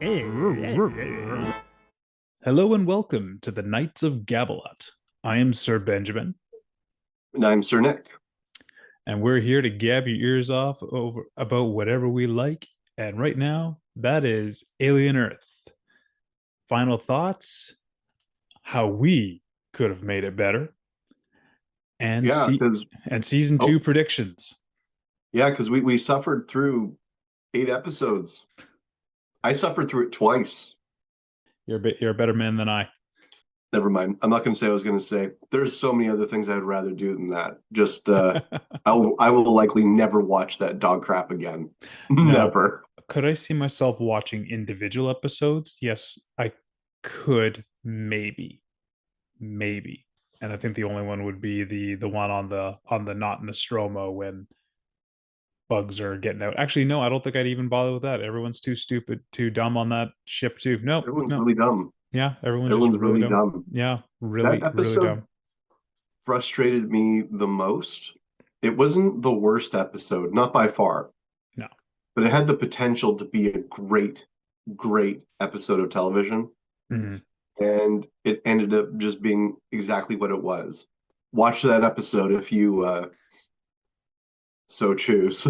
Hello and welcome to the Knights of Gab-A-Lot. I am Sir Benjamin, And I'm Sir Nick. and we're here to gab your ears off over about whatever we like. And right now, that is Alien Earth. Final thoughts, how we could have made it better, and Yeah, see because and season two oh predictions. yeah, because we suffered through 8 episodes. I suffered through it twice. You're a better man than I. Never mind. I'm not going to say I was going to say. There's so many other things I'd rather do than that. Just I will likely never watch that dog crap again. Now, Never. could I see myself watching individual episodes? Yes, I could maybe. And I think the only one would be the one on the not Nostromo when bugs are getting out. Actually, no, I don't think I'd even bother with that. Everyone's too stupid, too dumb on that ship too. Nope, Everyone's no. really dumb. Yeah, everyone's just Everyone's really really dumb. dumb. Yeah, That really episode dumb. frustrated me the most. It wasn't the worst episode, not by far, No. but it had the potential to be a great episode of television. Mhm. And it ended up just being exactly what it was. Watch that episode if you so choose.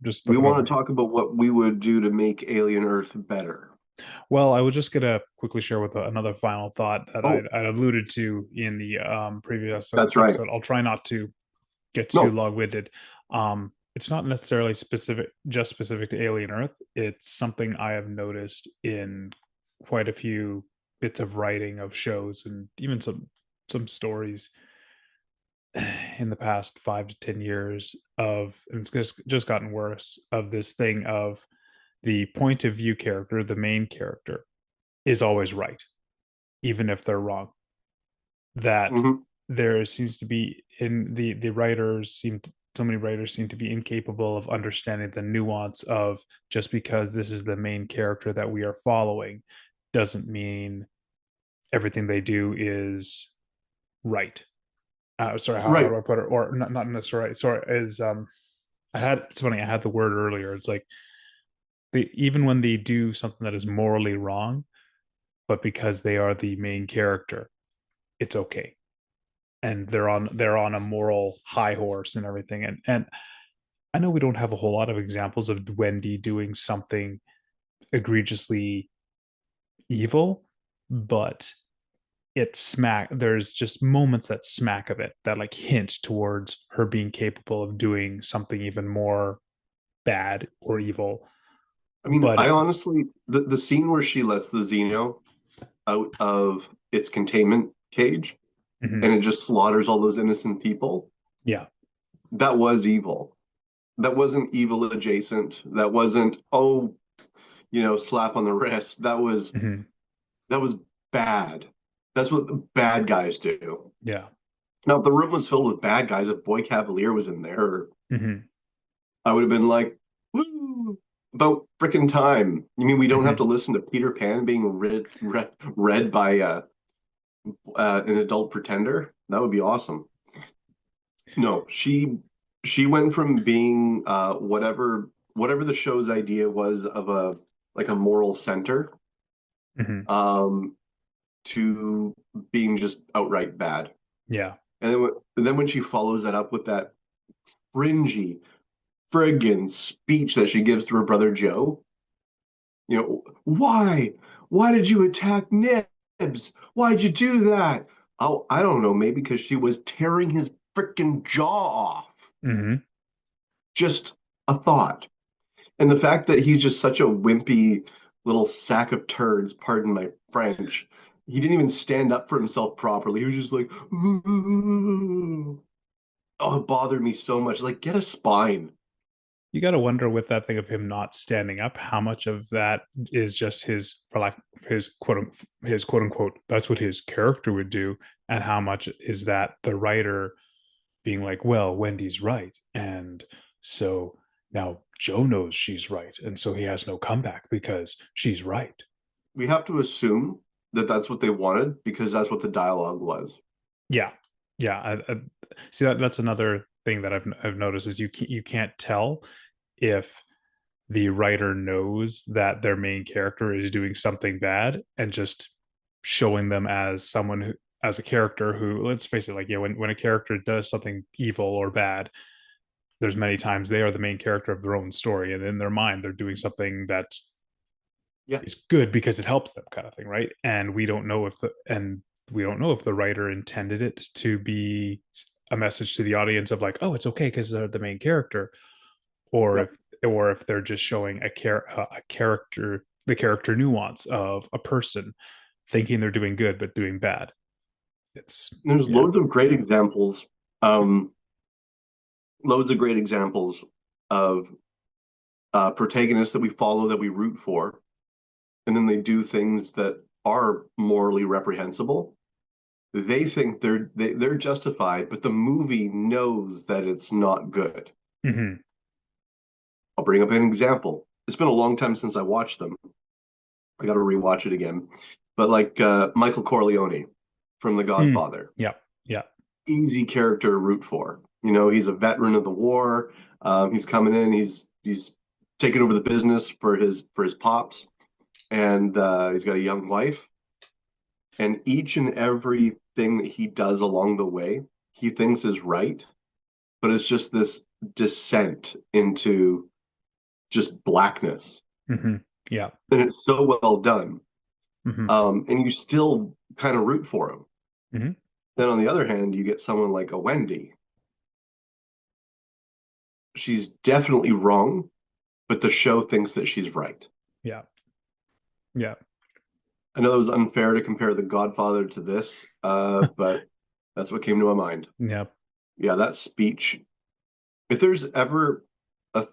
Just We looking want over. to talk about what we would do to make Alien Earth better. Well, I was just gonna quickly share with another final thought that Oh, I alluded to in the previous that's right. episode. I'll try not to get too No, long-winded. It's not necessarily specific to Alien Earth. It's something I have noticed in quite a few bits of writing of shows and even some stories in the past 5 to 10 years of, and it's just gotten worse, of this thing of the point of view character, the main character, is always right, even if they're wrong. That hmm there seems to be in the writers seem to, so many writers seem to be incapable of understanding the nuance of just because this is the main character that we are following doesn't mean everything they do is right. Sorry, how right. do I put it? Or not necessarily right. Sorry, is I had it's funny, I had the word earlier. It's like even when they do something that is morally wrong, but because they are the main character, it's okay. And they're on a moral high horse and everything. And I know we don't have a whole lot of examples of Wendy doing something egregiously evil, but there's just moments that smack of it that like hint towards her being capable of doing something even more bad or evil. I mean, But I honestly, the scene where she lets the Xeno out of its containment cage mhm, and it just slaughters all those innocent people, yeah. that was evil. That wasn't evil adjacent. That wasn't, oh, slap on the wrist. Mhm, That was bad. That's what the bad guys do. yeah. Now, if the room was filled with bad guys, if Boy Cavalier was in there, Mhm, I would have been like, woo, about frickin' time. You mean we don't have mhm. to listen to Peter Pan being read by an adult pretender? That would be awesome. No, she went from being whatever the show's idea was of a like a moral center Mhm, um, to being just outright bad. yeah. And then when she follows that up with that cringy friggin' speech that she gives to her brother Joe, why? Why did you attack Nibs? Why'd you do that? Oh, I don't know. Maybe because she was tearing his frickin' jaw off. Mhm. Just a thought. And the fact that he's just such a wimpy little sack of turds, pardon my French, he didn't even stand up for himself properly. He was just like, oh, it bothered me so much. Like, get a spine. You got to wonder with that thing of him not standing up, how much of that is just his, for like his quote unquote, that's what his character would do, and how much is that the writer being like, well, Wendy's right, and so now Joe knows she's right, and so he has no comeback because she's right. We have to assume that that's what they wanted because that's what the dialogue was. Yeah, yeah. I see that's another thing that I've noticed is you can't tell if the writer knows that their main character is doing something bad and just showing them as someone who, as a character who, let's face it, like, yeah, when a character does something evil or bad, there's many times they are the main character of their own story, and in their mind they're doing something that's Yeah. is good because it helps them, kind of thing, right? And we don't know if the writer intended it to be a message to the audience of like, oh, it's okay because they're the main character, or Yeah. if they're just showing a character, the character nuance of a person thinking they're doing good but doing bad. It's There's yeah. loads of great examples. Um, Loads of great examples of protagonists that we follow, that we root for, and then they do things that are morally reprehensible. They think they're justified, but the movie knows that it's not good. Mm-hmm. I'll bring up an example. It's been a long time since I watched them. I got to rewatch it again. But like Michael Corleone from The Mm. Godfather, Yeah, yeah. easy character to root for. You know, he's a veteran of the war. He's coming in. He's taking over the business for his pops, and he's got a young wife. And each and every thing that he does along the way, he thinks is right, but it's just this descent into just blackness, Mm-hmm. Yeah. and it's so well done. Mm-hmm. And you still kind of root for him. Mm-hmm. Then on the other hand, you get someone like a Wendy. She's definitely wrong, but the show thinks that she's right. Yeah. Yeah. I know it was unfair to compare The Godfather to this, but that's what came to my mind. Yeah. Yeah, that speech. If there's ever a,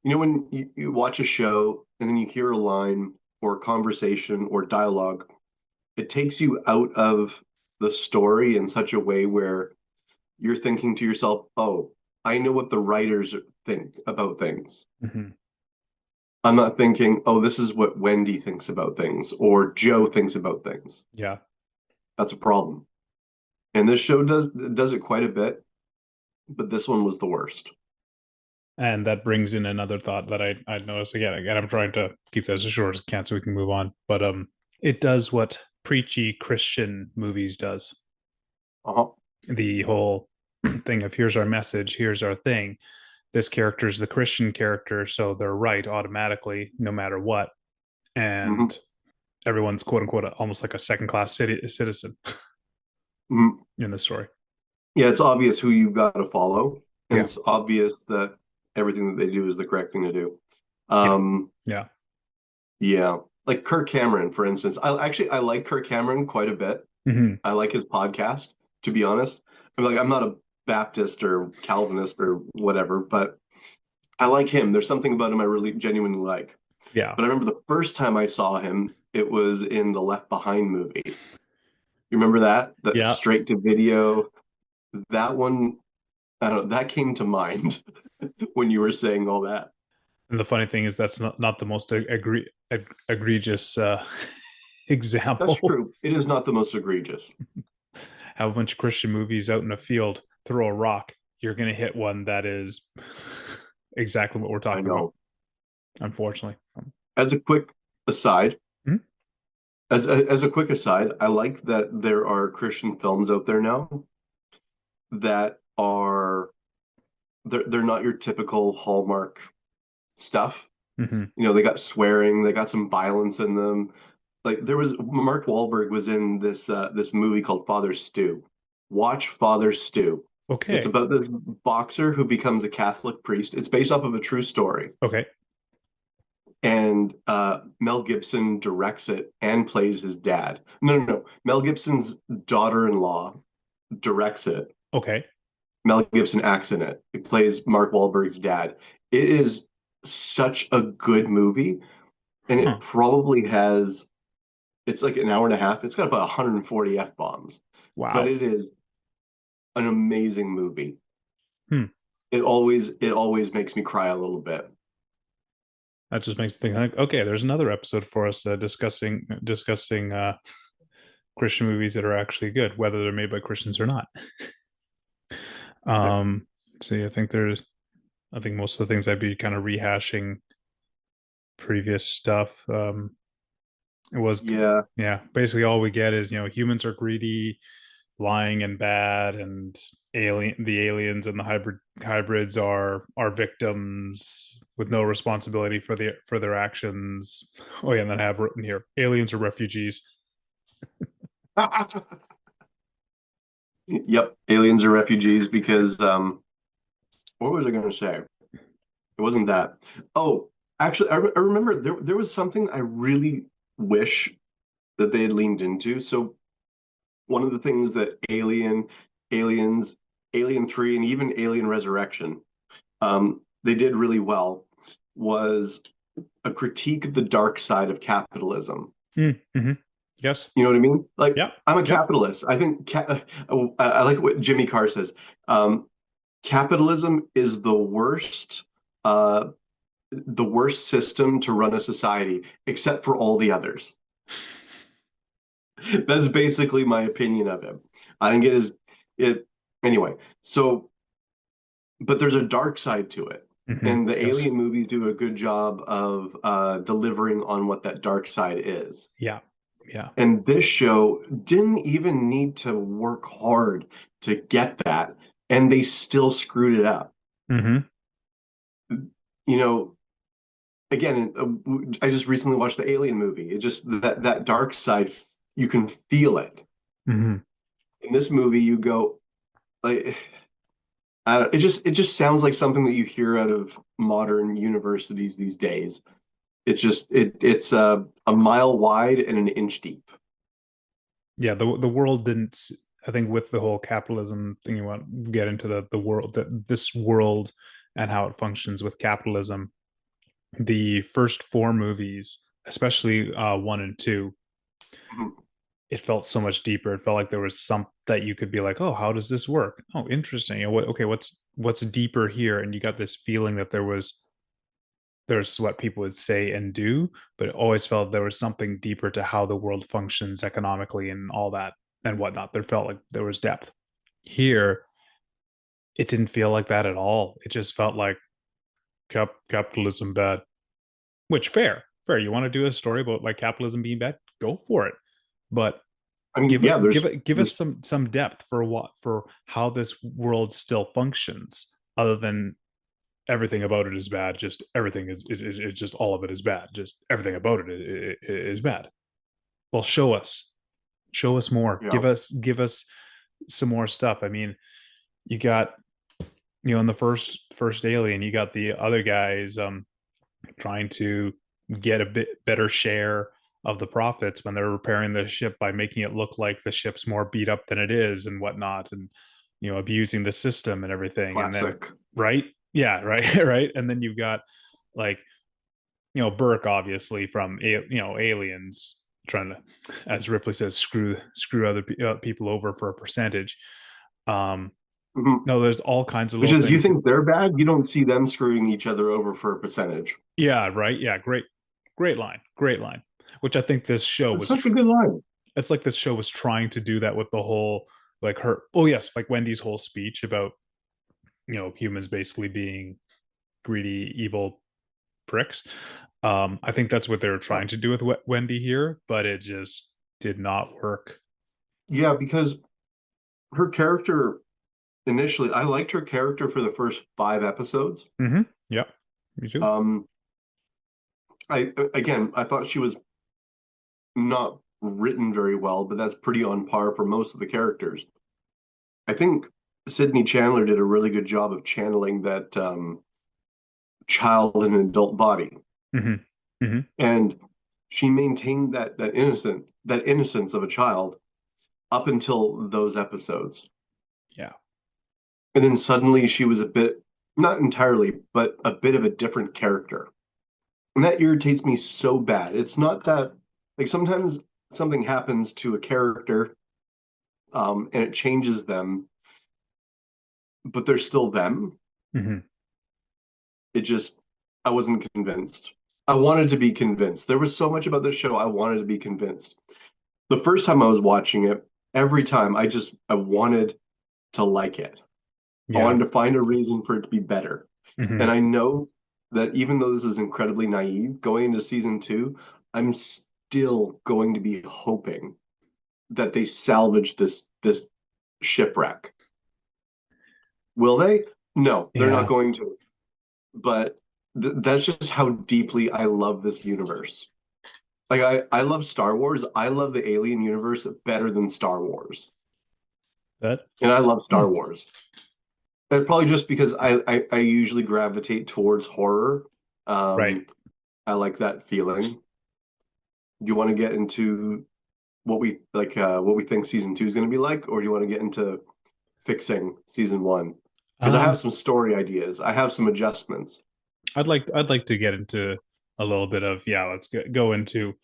you know, when you watch a show and then you hear a line or a conversation or dialogue, it takes you out of the story in such a way where you're thinking to yourself, oh, I know what the writers think about things. Mm-hmm. I'm not thinking, oh, this is what Wendy thinks about things or Joe thinks about things. Yeah. That's a problem. And this show does it quite a bit, but this one was the worst. And that brings in another thought that I noticed again. I'm trying to keep this as short as I can so we can move on. But it does what preachy Christian movies does. Uh-huh. The whole thing of here's our message, here's our thing. This character is the Christian character, so they're right automatically, no matter what. Mm-hmm. And everyone's quote unquote almost like a second class citizen Mm-hmm. in the story. Yeah, it's obvious who you've got to follow, and Yeah. it's obvious that everything that they do is the correct thing to do. Yeah. Um, Yeah. yeah, like Kirk Cameron, for instance. I like Kirk Cameron quite a bit. Mm-hmm. I like his podcast, to be honest. I'm not a Baptist or Calvinist or whatever, but I like him. There's something about him I really genuinely like. Yeah. But I remember the first time I saw him, it was in the Left Behind movie. You remember that? That Yeah. straight to video. That one, I don't know, that came to mind when you were saying all that. And the funny thing is that's not the most egregious That's example. true. It is not the most egregious. Have a bunch of Christian movies out in a field, throw a rock, you're going to hit one that is exactly what we're I talking about, know. unfortunately. As a quick aside, Hmm? as a quick aside, I like that there are Christian films out there now that are they're not your typical Hallmark stuff. Mm-hmm. You know, they got swearing, they got some violence in them. Like there was Mark Wahlberg was in this movie called Father Stew. Watch Father Stew. It's Okay. about this boxer who becomes a Catholic priest. It's based off of a true story. Okay. And Mel Gibson directs it and plays his dad. No, no, no. Mel Gibson's daughter-in-law directs it. Okay. Mel Gibson acts in it. He plays Mark Wahlberg's dad. It is such a good movie, and it Huh. probably has. It's like an hour and a half. It's got about 140 f bombs, but Wow. it is an amazing movie. Hmm. It always makes me cry a little bit. That just makes me think like, okay, there's another episode for us discussing Christian movies that are actually good, whether they're made by Christians or not. Yeah. See, I think there's I think most of the things I'd be kind of rehashing previous stuff. It was, Yeah. yeah, basically all we get is, humans are greedy, lying, and bad, and the aliens and the hybrids are victims with no responsibility for their actions. Oh yeah, and then I have written here, aliens are refugees. Yep, aliens are refugees because what was I going to say? It wasn't that. Oh, actually, I remember there was something I really wish that they had leaned into. So one of the things that Aliens, Alien 3, and even Alien Resurrection, they did really well was a critique of the dark side of capitalism. Mm-hmm. Yes. You know what I mean? Like, Yep. I'm a Yep. capitalist. I think I like what Jimmy Carr says. Capitalism is uh, the worst system to run a society, except for all the others. That's basically my opinion of him. I think it anyway. So, but there's a dark side to it, Mm-hmm. and the Yes. Alien movies do a good job of delivering on what that dark side is. Yeah. Yeah. And this show didn't even need to work hard to get that, and they still screwed it up. Mm-hmm. You know, again, I just recently watched the Alien movie. It just that dark side, you can feel it. Mm-hmm. In this movie, you go like, it just sounds like something that you hear out of modern universities these days. It's a mile wide and an inch deep. Yeah, the world didn't. I think with the whole capitalism thing, you want to get into the world, that this world and how it functions with capitalism. The first four movies, especially one and two, Mhm. it felt so much deeper. It felt like there was some that you could be like, oh, how does this work? Oh, interesting. Okay, what's deeper here? And you got this feeling that there's what people would say and do, but it always felt there was something deeper to how the world functions economically and all that and whatnot. There felt like there was depth. Here, it didn't feel like that at all. It just felt like capitalism bad. Which fair. You want to do a story about like capitalism being bad? Go for it. But I mean, yeah, give us there's some depth for how this world still functions, other than everything about it is bad. Just everything is just all of it is bad. Just everything about it is bad. Well, show us more. you know, Give us some more stuff. I mean, you got in the first Alien, you got the other guys trying to get a bit better share of the profits when they're repairing the ship by making it look like the ship's more beat up than it is and whatnot, and abusing the system and everything. And then classic. right, yeah, right, right, and then you've got like Burke, obviously from Aliens, trying to, as Ripley says, screw other people over for a percentage. Um, Mhm. no, there's all kinds of Which little is, you things. think they're bad? You don't see them screwing each other over for a percentage. Yeah, right. Yeah, great line. Which I think this show It's was. such a good line. It's like this show was trying to do that with the whole, like her. Oh yes, like Wendy's whole speech about humans basically being greedy, evil pricks. I think that's what they were Yeah, trying to do with Wendy here, but it just did not work. yeah, because her character initially, I liked her character for the first 5 episodes. Mm-hmm. Yep. Me too. Um, I thought she was not written very well, but that's pretty on par for most of the characters. I think Sydney Chandler did a really good job of channeling that child in an adult body, Mm-hmm. Mm-hmm. and she maintained that innocence of a child up until those episodes. Yeah. And then suddenly she was a bit, not entirely, but a bit of a different character. And that irritates me so bad. It's not that, like, sometimes something happens to a character, and it changes them, but they're still them. Mm-hmm. It just, I wasn't convinced. I wanted to be convinced. There was so much about this show I wanted to be convinced. The first time I was watching it, every time I wanted to like it. I Yeah. wanted to find a reason for it to be better. Hmm. And I know that even though this is incredibly naive, going into season two, I'm still going to be hoping that they salvage this shipwreck. Will they? No, they're not Yeah, going to. But that's just how deeply I love this universe. Like I love Star Wars. I love the Alien universe better than Star Wars. that. And I love Hmm. Star Wars. And probably just because I usually gravitate towards horror. Right. I like that feeling. Do you want to get into what we think season two is going to be like, or do you want to get into fixing season one? Because I have Um, some story ideas. I have some adjustments. I'd like to get into a little bit of, yeah, let's go into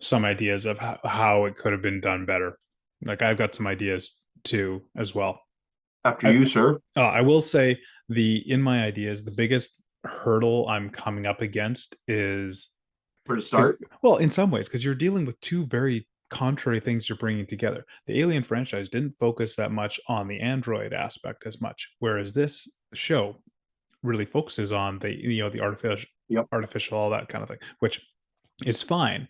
some ideas of how it could have been done better. Like I've got some ideas too as well. After I you, sir, I will say the in my ideas, the biggest hurdle I'm coming up against is for the because, start. well, in some ways, because you're dealing with two very contrary things you're bringing together. The Alien franchise didn't focus that much on the android aspect as much, whereas this show really focuses on the Yep. artificial, all that kind of thing, which is fine.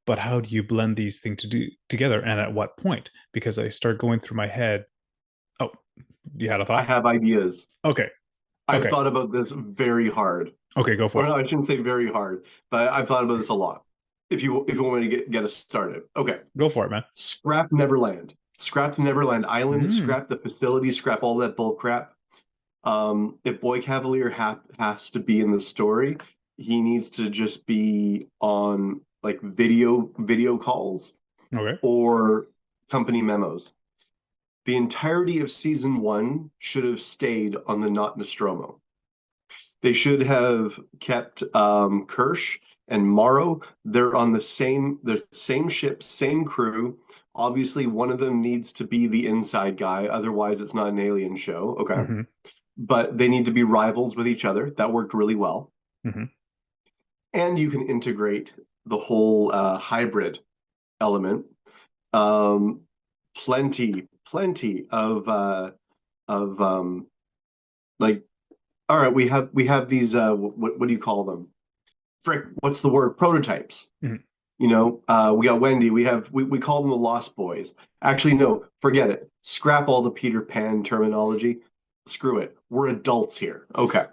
But how do you blend these things to do together, and at what point? Because I start going through my head. Oh, you had a I thought? have ideas. Okay, I've okay, thought about this very hard. okay. Go Or for it. no, I shouldn't say very hard, but I've thought about this a lot. If you want me to get us started. Okay. Go for it, man. Scrap Neverland. Scrap Neverland Island, Mm, scrap the facility, scrap all that bull crap. If Boy Cavalier has to be in the story, he needs to just be on like video calls okay. or company memos. The entirety of season one should have stayed on the Not Nostromo. They should have kept Kirsch and Morrow. They're on the same ship, same crew. Obviously, one of them needs to be the inside guy, otherwise it's not an alien show. Okay. Hmm. But they need to be rivals with each other. That worked really well. Hmm. And you can integrate the whole hybrid element. Um, plenty of like, all right, we have these what do you call them? Frick, what's the word? Prototypes. Hmm. We got Wendy. We call them the Lost Boys. Actually, no, forget it. Scrap all the Peter Pan terminology. Screw it. We're adults here. Okay.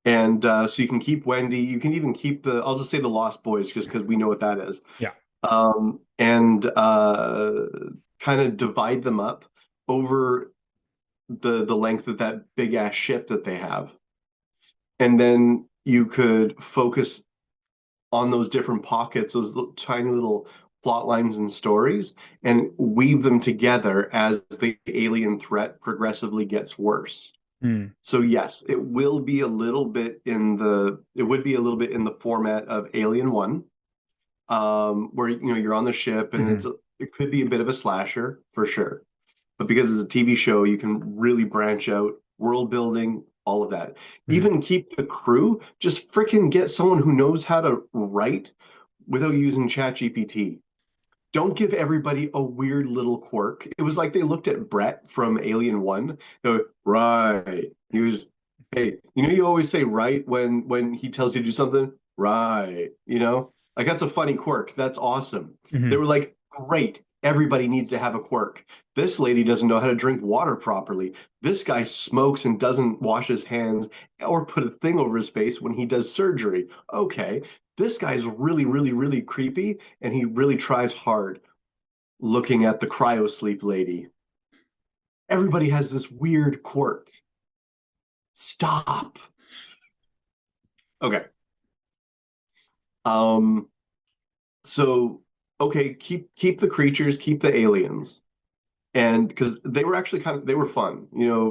And so you can keep Wendy. You can even keep I'll just say the Lost Boys just because we know what that is. Yeah. And kind of divide them up over the length of that big ass ship that they have. And then you could focus on those different pockets, those tiny little plot lines and stories, and weave them together as the alien threat progressively gets worse. Mm. So yes, it would be a little bit in the format of Alien One, where you're on the ship and Hmm. it could be a bit of a slasher for sure. But because it's a TV show, you can really branch out, world building, all of that. Hmm. Even keep the crew, just freaking get someone who knows how to write without using ChatGPT. Don't give everybody a weird little quirk. It was like they looked at Brett from Alien One. They go, right. He was, hey, you always say right when he tells you to do something? Right. Like that's a funny quirk. That's awesome. They Hmm. were like, great. Everybody needs to have a quirk. This lady doesn't know how to drink water properly. This guy smokes and doesn't wash his hands or put a thing over his face when he does surgery. Okay, this guy's really, really, really creepy, and he really tries hard looking at the cryo sleep lady. Everybody has this weird quirk. Stop. Okay. Um, so okay, keep the creatures, keep the aliens. And because they were actually they were fun,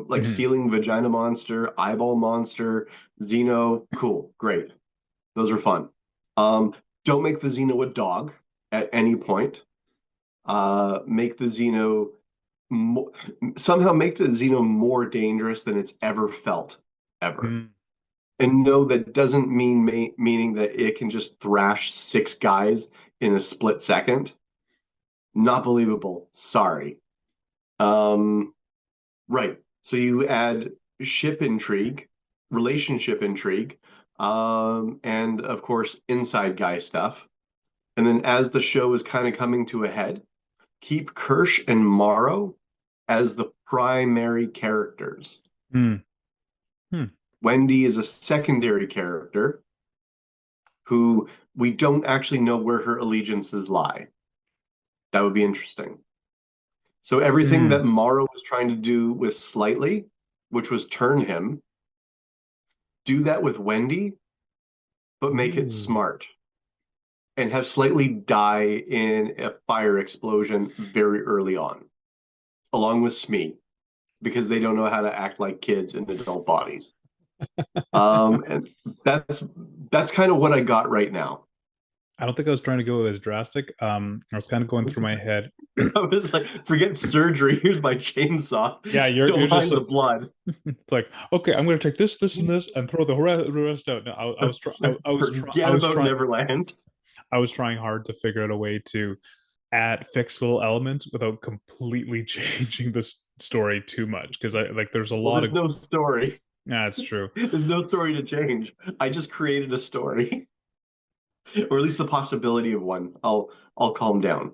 like Hmm. ceiling vagina monster, eyeball monster, Xeno, cool, great. Those are fun. Um, don't make the Xeno a dog at any point. Make the Xeno mo somehow make the Xeno more dangerous than it's ever felt, ever. Hmm. And no, that doesn't meaning that it can just thrash six guys in a split second. Not believable. Sorry. Um, right. So you add ship intrigue. relationship intrigue, and of course, inside guy stuff. And then as the show is kind of coming to a head, keep Kirsch and Morrow as the primary characters. Hmm. Hmm. Wendy is a secondary character who we don't actually know where her allegiances lie. That would be interesting. So everything Hmm. that Morrow was trying to do with Slightly, which was turn him, do that with Wendy, but make it Ooh. smart and have Slightly die in a fire explosion very early on, along with Smee, because they don't know how to act like kids in adult bodies. And that's that's kind of what I got right now. I don't think I was trying to go as drastic. I was kind of going through my head. I was like, forget surgery. Here's my chainsaw. Yeah, you're Don't just mind the blood. it's like, okay, I'm going to take this, this, and this, and throw the rest out. No, I was trying. Forget about Neverland. I was trying hard to figure out a way to add fix little elements without completely changing the story too much because I like there's a Well, lot there's of no story. yeah, it's true. There's no story to change. I just created a story, or at least the possibility of one. I'll calm down.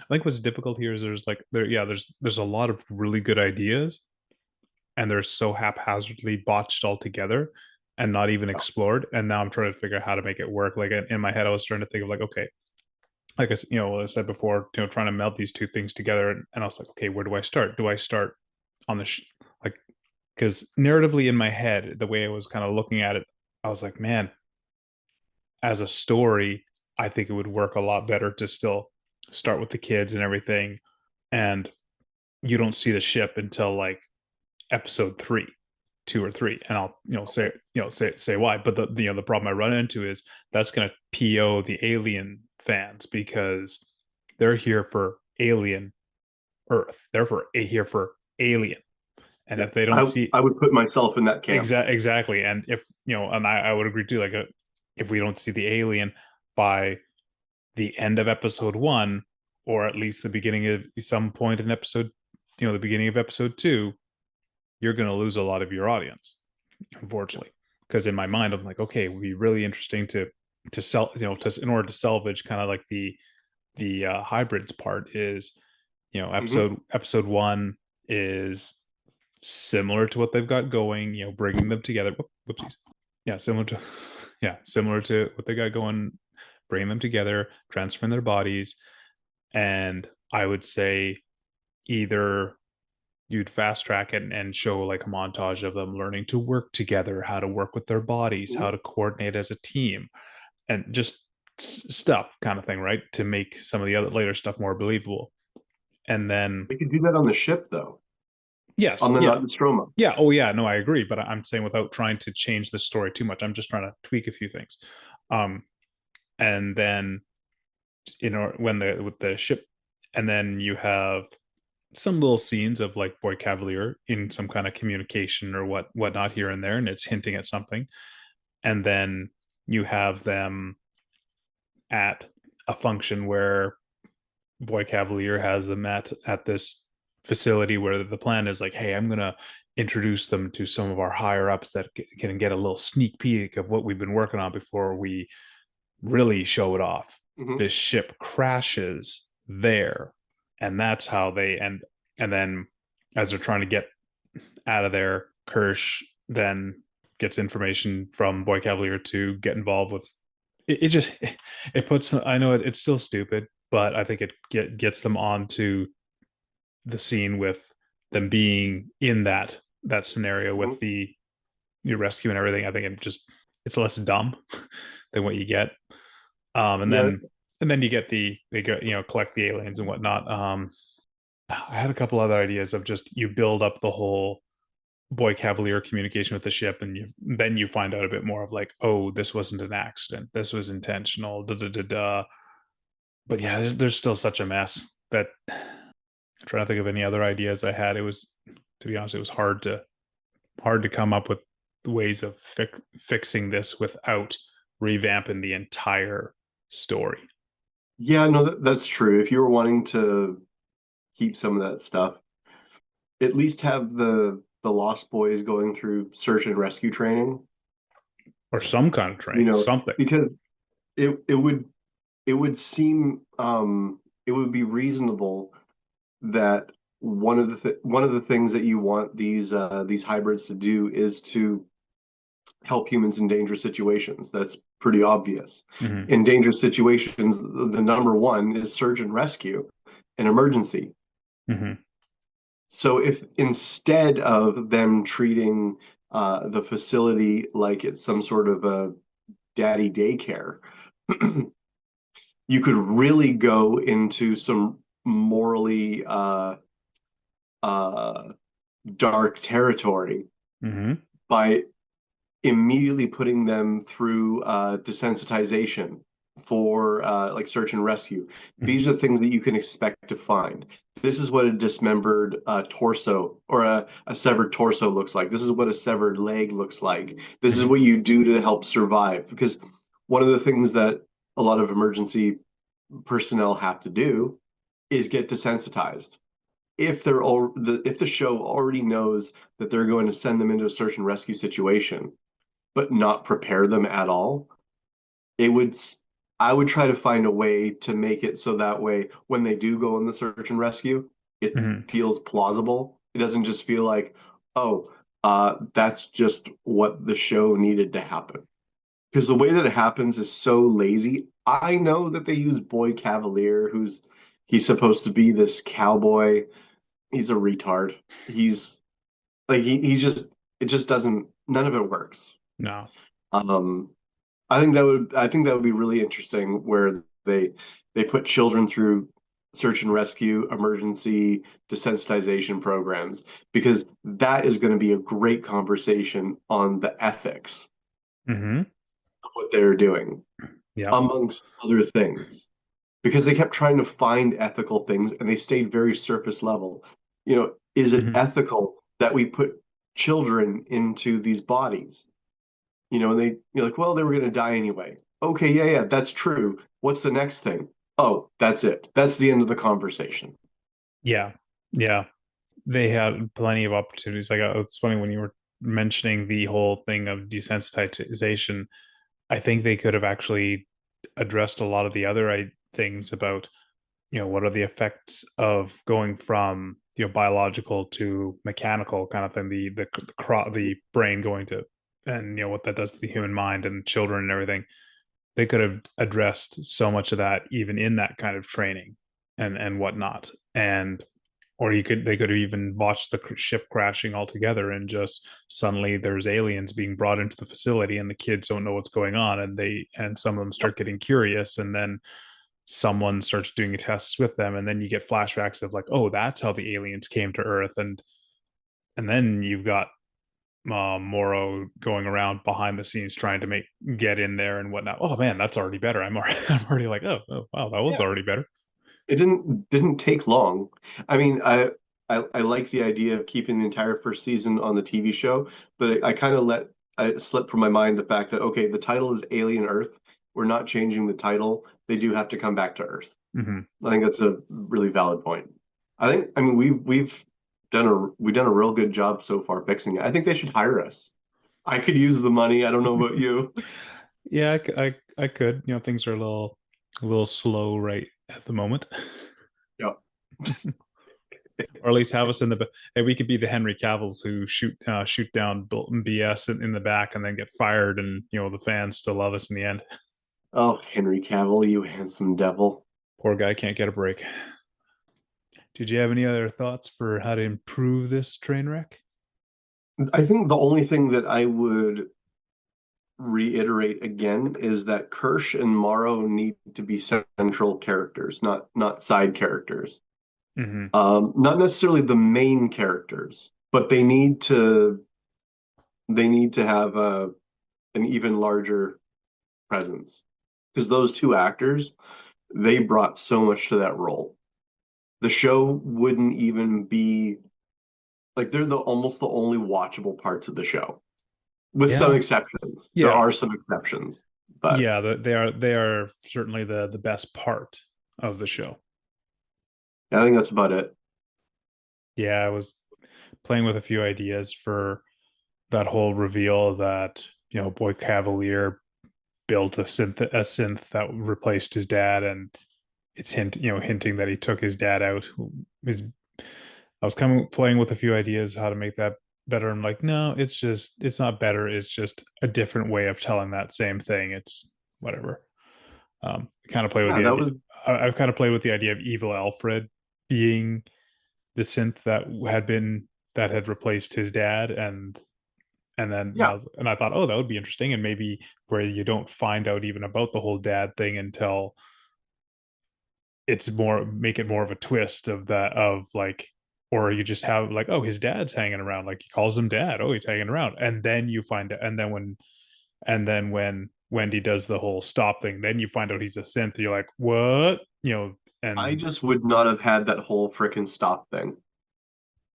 I think what's difficult here is there's like there yeah there's a lot of really good ideas and they're so haphazardly botched all together and not even explored. And now I'm trying to figure out how to make it work. Like in my head, I was trying to think of like, okay, like what I said before, trying to melt these two things together, and I was like, okay, where do I start? Do I start on the like because narratively in my head, the way I was kind of looking at it, I was like, man, as a story, I think it would work a lot better to still start with the kids and everything, and you don't see the ship until like episode 3, 2 or 3, and I'll say say why. But the problem I run into is that's going to PO the Alien fans because they're here for Alien Earth. They're here for Alien, and Yeah, if they don't see I would put myself in that camp. exactly, and if and I would agree too. Like if we don't see the Alien by the end of episode 1, or at least the beginning of some point in episode, the beginning of episode 2, you're going to lose a lot of your audience, unfortunately. Because in my mind, I'm like, okay, it would be really interesting to sell, in order to salvage kind of like the hybrids part is, Hmm. episode 1 is similar to what they've got going, bringing them together. Whoopsies. Yeah, similar to what they got going, bringing them together, transferring their bodies, and I would say either you'd fast track it and show like a montage of them learning to work together, how to work with their bodies, how to coordinate as a team, and just stuff kind of thing, right? To make some of the other later stuff more believable. And then, We could do that on the ship, though, yes, on the yeah, Nostromo. yeah, oh yeah, no, I agree. But I'm saying without trying to change the story too much, I'm just trying to tweak a few things. Um, and then, when the with the ship, and then you have some little scenes of like Boy Cavalier in some kind of communication or whatnot here and there, and it's hinting at something. And then you have them at a function where Boy Cavalier has them at this facility where the plan is like, hey, I'm gonna introduce them to some of our higher ups that can get a little sneak peek of what we've been working on before we really show it off. Hmm. This ship crashes there, and that's how they end. And then as they're trying to get out of there, Kirsch then gets information from Boy Cavalier to get involved with it. Just it puts. I know it's still stupid, but I think it gets them onto the scene with them being in that scenario Hmm. with the rescue and everything. I think it's less dumb than what you get. And Yeah. then you get they get collect the aliens and whatnot. I had a couple other ideas of just you build up the whole Boy Cavalier communication with the ship, and then you find out a bit more of like, oh, this wasn't an accident, this was intentional. Da, da, da, da. But yeah, there's still such a mess that I'm trying to think of any other ideas I had. It was, to be honest, it was hard to come up with ways of fixing this without revamping the entire story. Yeah, no, that's true. If you were wanting to keep some of that stuff, at least have the the Lost Boys going through search and rescue training, Or some kind of you training, know, something. because it would it would seem it would be reasonable that one of the things that you want these hybrids to do is to help humans in dangerous situations. That's pretty obvious. Hmm. In dangerous situations, the number one is search and rescue, an emergency. Hmm. So if instead of them treating the facility like it's some sort of a daddy daycare, you could really go into some morally uh, dark territory Hmm. by immediately putting them through desensitization for like search and rescue. Hmm. These are things that you can expect to find. This is what a dismembered torso or a severed torso looks like. This is what a severed leg looks like. This is Hmm. what you do to help survive. Because one of the things that a lot of emergency personnel have to do is get desensitized. If the show already knows that they're going to send them into a search and rescue situation, but not prepare them at all, it would I would try to find a way to make it so that way when they do go on the search and rescue, it Hmm. feels plausible. It doesn't just feel like, oh, that's just what the show needed to happen. Because the way that it happens is so lazy. I know that they use Boy Cavalier, he's supposed to be this cowboy. He's a retard. He's like he's just it just doesn't none of it works. No. Um, I think that would be really interesting where they put children through search and rescue, emergency desensitization programs, because that is going to be a great conversation on the ethics Hmm. of what they're doing, Yep. amongst other things. Because they kept trying to find ethical things and they stayed very surface level. You know, is it Hmm. ethical that we put children into these bodies? You know, and you're like, well, they were going to die anyway. Okay, yeah, yeah, that's true. What's the next thing? Oh, that's it. That's the end of the conversation. Yeah. Yeah. They had plenty of opportunities. Like it's funny when you were mentioning the whole thing of desensitization. I think they could have actually addressed a lot of the other things about, what are the effects of going from, biological to mechanical kind of thing, the brain going to, and what that does to the human mind and children and everything. They could have addressed so much of that even in that kind of training and whatnot. And or they could have even botched the ship crashing altogether, and just suddenly there's aliens being brought into the facility and the kids don't know what's going on, and some of them start getting curious, and then someone starts doing tests with them, and then you get flashbacks of like, oh, that's how the aliens came to Earth, and then you've got Morrow going around behind the scenes trying to get in there and whatnot. Oh man, that's already better. I'm already like, oh wow, that was Yeah. already better. It didn't take long. I mean, I like the idea of keeping the entire first season on the TV show, but I kind of let I slip from my mind the fact that okay, the title is Alien Earth. We're not changing the title. They do have to come back to Earth. Hmm. I think that's a really valid point. I mean we've done a real good job so far fixing it. I think they should hire us. I could use the money. I don't know about you. Yeah, I could. Things are a little slow right at the moment. Yeah. Or at least have us in the. Hey, we could be the Henry Cavills who shoot down BS in the back and then get fired, and the fans still love us in the end. Oh, Henry Cavill, you handsome devil. Poor guy can't get a break. Did you have any other thoughts for how to improve this train wreck? I think the only thing that I would reiterate again is that Kirsch and Morrow need to be central characters, not side characters. Hmm. Not necessarily the main characters, but they need to have an even larger presence because those two actors they brought so much to that role. The show wouldn't even be like they're the almost the only watchable parts of the show, with some Yeah, exceptions. There yeah, are some exceptions, but yeah. They are certainly the best part of the show. I think that's about it. Yeah, it was playing with a few ideas for that whole reveal that Boy Cavalier built a synth that replaced his dad, and it's hinting that he took his dad out. His I was kind of playing with a few ideas how to make that better. I'm like, no, it's not better. It's just a different way of telling that same thing. It's whatever. Kind of play with Yeah, the that idea. was I've kind of played with the idea of evil Alfred being the synth that had replaced his dad, and yeah. I thought, oh, that would be interesting, and maybe where you don't find out even about the whole dad thing until it's more make it more of a twist of that of like, or you just have like, oh, his dad's hanging around, like he calls him dad, oh, he's hanging around, and then you find out, and then when Wendy does the whole stop thing, then you find out he's a synth. You're like, what? I And just would not have had that whole frickin' stop thing.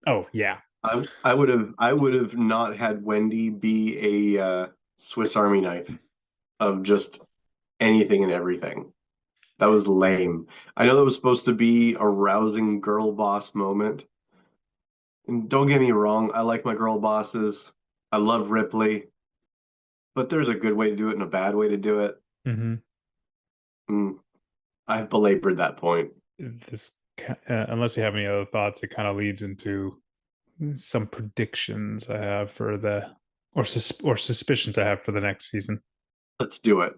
oh yeah. I would have not had Wendy be a Swiss Army knife of just anything and everything. That was lame. I know that was supposed to be a rousing girl boss moment. And don't get me wrong, I like my girl bosses. I love Ripley, but there's a good way to do it and a bad way to do it. Mm-hmm. Mm, I've belabored that point. This Unless you have any other thoughts, it kind of leads into some predictions I have for or suspicions I have for the next season. Let's do it.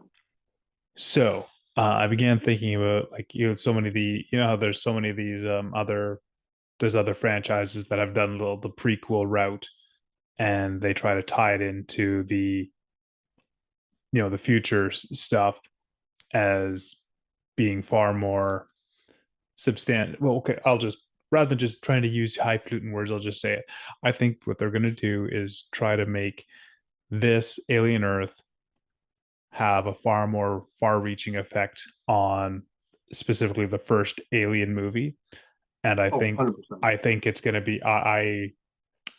So I began thinking about, like, so many of how there's so many of these there's other franchises that have done the prequel route, and they try to tie it into the future stuff as being far more substantial. Well, okay, I'll just, rather than just trying to use highfalutin words, I'll just say it. I think what they're going to do is try to make this Alien Earth have a far more far-reaching effect on specifically the first Alien movie, and I Oh, think 100%. I think it's going to be. I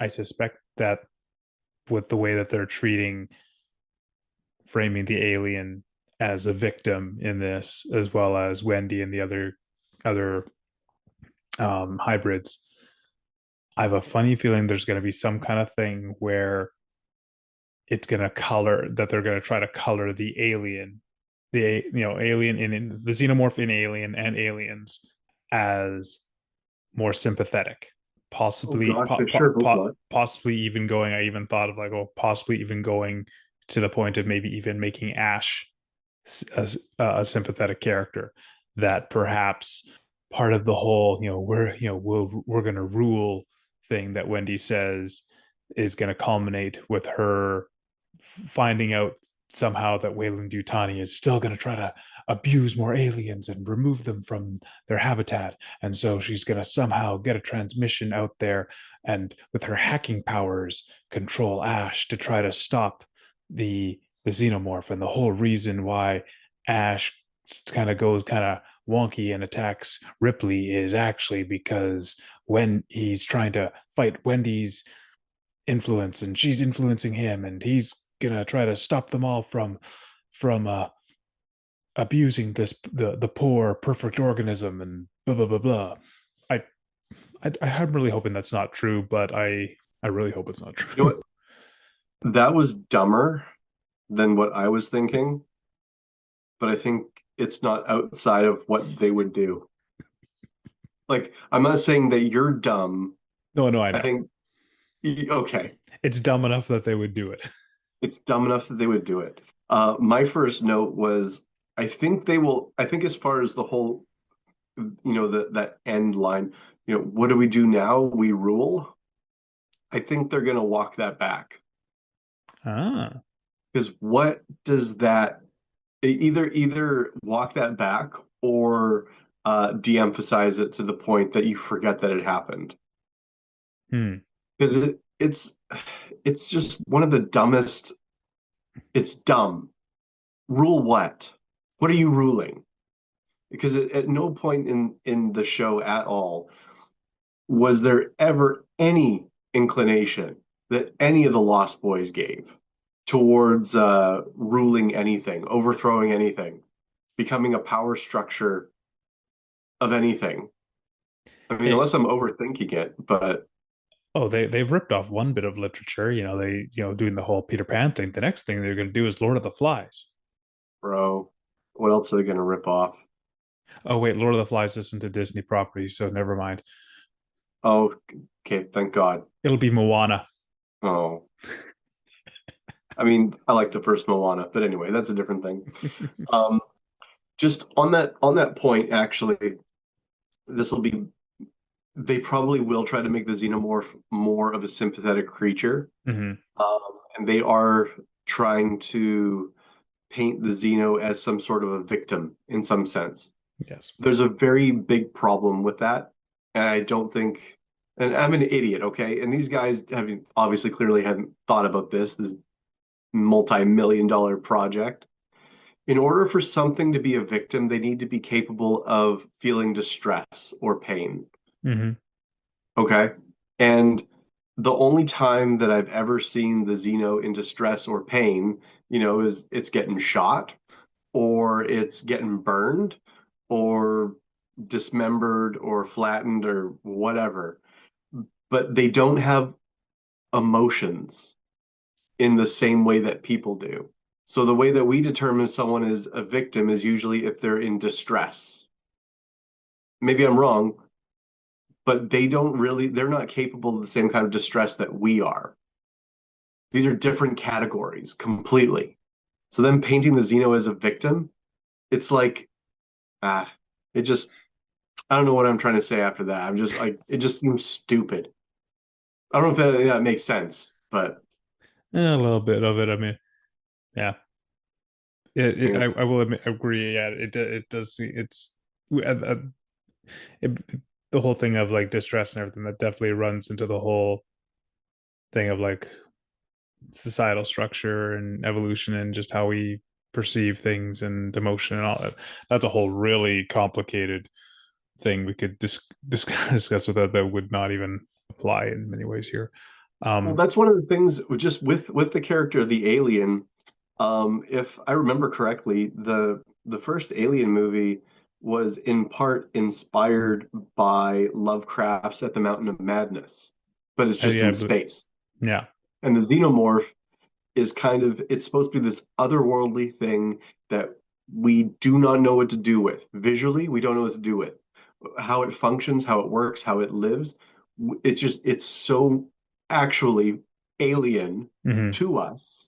suspect that with the way that they're framing the alien as a victim in this, as well as Wendy and the other hybrids, I have a funny feeling there's going to be some kind of thing where they're going to try to color the alien, alien in the xenomorph in Alien and Aliens as more sympathetic, Oh possibly gosh, I sure hope not. possibly even going. I even thought of like, oh, possibly even going to the point of maybe even making Ash a sympathetic character, that perhaps part of the whole, we're going to rule thing that Wendy says is going to culminate with her finding out somehow that Weyland-Yutani is still going to try to abuse more aliens and remove them from their habitat. And so she's going to somehow get a transmission out there and, with her hacking powers, control Ash to try to stop the xenomorph. And the whole reason why Ash kind of goes kind of wonky and attacks Ripley is actually because when he's trying to fight Wendy's influence, and she's influencing him, and he's gonna try to stop them all from abusing the poor perfect organism, and blah blah blah blah. I I'm really hoping that's not true, but I really hope it's not You know true. what? That was dumber than what I was thinking, but I think it's not outside of what they would do. Like, I'm not saying that you're dumb. No, no, I I know think, okay, it's dumb enough that they would do it. it's dumb enough that they would do it. My first note was, I think as far as the whole, that end line, what do we do now? We rule. I think they're going to walk that back. Ah, Because what does that either walk that back or de-emphasize it to the point that you forget that it happened? hmm. Because it's just one of the dumbest. It's dumb. Rule what? What are you ruling? Because at no point in the show at all was there ever any inclination that any of the Lost Boys gave towards ruling anything, overthrowing anything, becoming a power structure of anything. I mean, It, unless I'm overthinking it, but Oh, they've ripped off one bit of literature. Doing the whole Peter Pan thing. The next thing they're going to do is Lord of the Flies. Bro. What else are they gonna rip off? Oh wait, Lord of the Flies isn't a Disney property, so never mind. Oh, okay, thank God. It'll be Moana. Oh, I mean, I like the first Moana, but anyway, that's a different thing. Um, just on that point, actually, this will be they probably will try to make the xenomorph more of a sympathetic creature. Hmm. Um, and they are trying to paint the Xeno as some sort of a victim in some sense. Yes. There's a very big problem with that. And I don't think, and I'm an idiot, okay? And these guys have obviously clearly hadn't thought about this multi-million dollar project. In order for something to be a victim, they need to be capable of feeling distress or pain. Hmm. Okay. And the only time that I've ever seen the Xeno in distress or pain, is it's getting shot or it's getting burned or dismembered or flattened or whatever. But they don't have emotions in the same way that people do. So the way that we determine someone is a victim is usually if they're in distress. Maybe I'm wrong, but they're not capable of the same kind of distress that we are. These are different categories completely. So then painting the Xeno as a victim, it's like, ah, it just, I don't know what I'm trying to say after that. I'm just like, it just seems stupid. I don't know if that makes sense, but A little bit of it. I mean, yeah. it's, I will admit, agree. Yeah, it does. It's it, the whole thing of like distress and everything that definitely runs into the whole thing of like societal structure and evolution and just how we perceive things and emotion and all that. That's a whole really complicated thing we could discuss with that would not even apply in many ways here. well, Um, that's one of the things just with the character of the alien. If I remember correctly, the first Alien movie was in part inspired by Lovecraft's At the Mountain of Madness, but it's just yeah, in but space. yeah. And the xenomorph is it's supposed to be this otherworldly thing that we do not know what to do with. Visually, we don't know what to do with. How it functions, how it works, how it lives. It's so actually alien Hmm. to us.